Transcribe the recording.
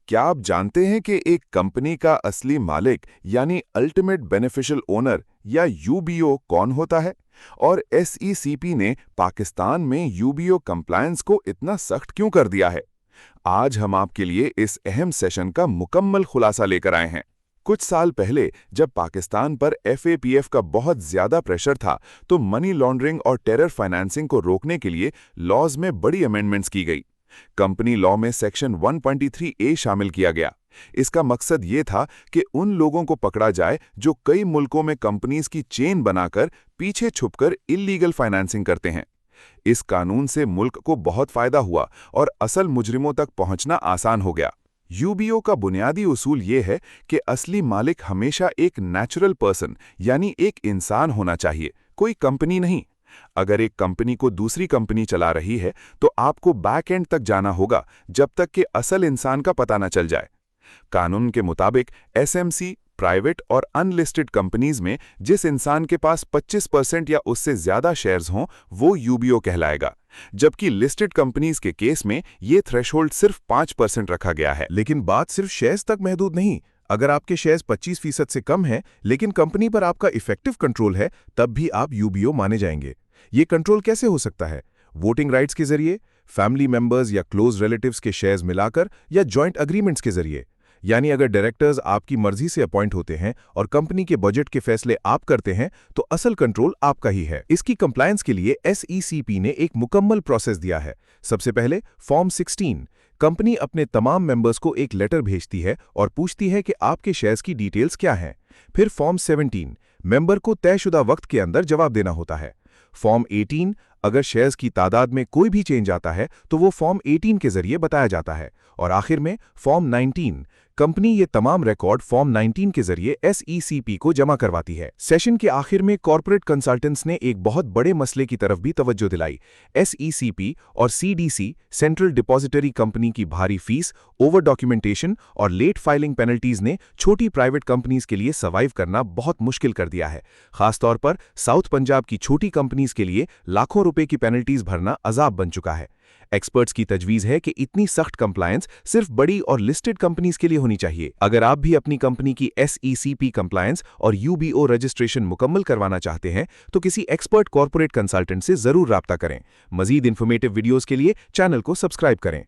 क्या आप जानते हैं कि एक कंपनी का असली मालिक यानी अल्टीमेट बेनिफिशियल ओनर या यूबीओ कौन होता है? और एसईसीपी ने पाकिस्तान में यूबीओ कंप्लायंस को इतना सख्त क्यों कर दिया है? आज हम आपके लिए इस अहम सेशन का मुकम्मल खुलासा लेकर आए हैं। कुछ साल पहले जब पाकिस्तान पर एफएपीएफ का बहुत ज्यादा प्रेशर था, तो मनी लॉन्ड्रिंग और टेरर फाइनेंसिंग को रोकने के लिए लॉज में बड़ी अमेंडमेंट्स की गई। कंपनी लॉ में सेक्शन 123A शामिल किया गया। इसका मकसद ये था कि उन लोगों को पकड़ा जाए जो कई मुल्कों में कंपनीज की चेन बनाकर पीछे छुपकर इल्लीगल फाइनेंसिंग करते हैं। इस कानून से मुल्क को बहुत फायदा हुआ और असल मुजरिमों तक पहुंचना आसान हो गया। यूबीओ का बुनियादी उसूल ये है कि असली मालिक हमेशा एक नेचुरल पर्सन यानी एक इंसान होना चाहिए, कोई कंपनी नहीं। अगर एक कंपनी को दूसरी कंपनी चला रही है तो आपको बैक एंड तक जाना होगा जब तक कि असल इंसान का पता न चल जाए। कानून के मुताबिक एसएमसी, प्राइवेट और अनलिस्टेड कंपनीज में जिस इंसान के पास 25% या उससे ज्यादा शेयर्स हों वो यूबीओ कहलाएगा, जबकि लिस्टेड कंपनीज के केस में ये थ्रेशोल्ड सिर्फ 5% रखा गया है। लेकिन बात सिर्फ शेयर्स तक महदूद नहीं। अगर आपके शेयर्स 25% से कम हैं, लेकिन कंपनी पर आपका इफेक्टिव कंट्रोल है, तब भी आप यूबीओ माने जाएंगे। ये कंट्रोल कैसे हो सकता है? वोटिंग राइट्स के जरिए, फैमिली मेंबर्स या क्लोज रिलेटिव्स के शेयर्स मिलाकर, या जॉइंट एग्रीमेंट्स के जरिए। यानी अगर डायरेक्टर्स आपकी मर्जी से अपॉइंट होते हैं और कंपनी के बजट के फैसले आप करते हैं, तो असल कंट्रोल आपका ही है। इसकी कंप्लायंस के लिए एसईसीपी ने एक मुकम्मल प्रोसेस दिया है। सबसे पहले फॉर्म 16। कंपनी अपने तमाम मेंबर्स को एक लेटर भेजती है और पूछती है कि आपके शेयर्स की डिटेल्स क्या हैं। फिर फॉर्म 17। मेंबर को तयशुदा वक्त के अंदर जवाब देना होता है। फॉर्म 18। अगर शेयर्स की तादाद में कोई भी चेंज आता है तो वो फॉर्म 18 के जरिए बताया जाता है। और आखिर में फॉर्म 19। कंपनी ये तमाम रिकॉर्ड फॉर्म 19 के जरिए एसईसीपी को जमा करवाती है। सेशन के आखिर में कॉर्पोरेट कंसल्टेंट्स ने एक बहुत बड़े मसले की तरफ भी तवज्जो दिलाई। एसईसीपी और सीडीसी, सेंट्रल डिपॉजिटरी कंपनी की भारी फीस, ओवर डॉक्यूमेंटेशन और लेट फाइलिंग पेनल्टीज ने छोटी प्राइवेट कंपनीज के लिए सर्वाइव करना बहुत मुश्किल कर दिया है। खासतौर पर साउथ पंजाब की छोटी कंपनीज के लिए लाखों रुपए की पेनल्टीज भरना अजाब बन चुका है। एक्सपर्ट्स की तजवीज है कि इतनी सख्त कंप्लायंस सिर्फ बड़ी और लिस्टेड कंपनीज के लिए होनी चाहिए। अगर आप भी अपनी कंपनी की एसईसीपी कंप्लायंस और यूबीओ रजिस्ट्रेशन मुकम्मल करवाना चाहते हैं तो किसी एक्सपर्ट कॉर्पोरेट कंसल्टेंट से जरूर राब्ता करें। मजीद इंफॉर्मेटिव वीडियोस के लिए चैनल को सब्सक्राइब करें।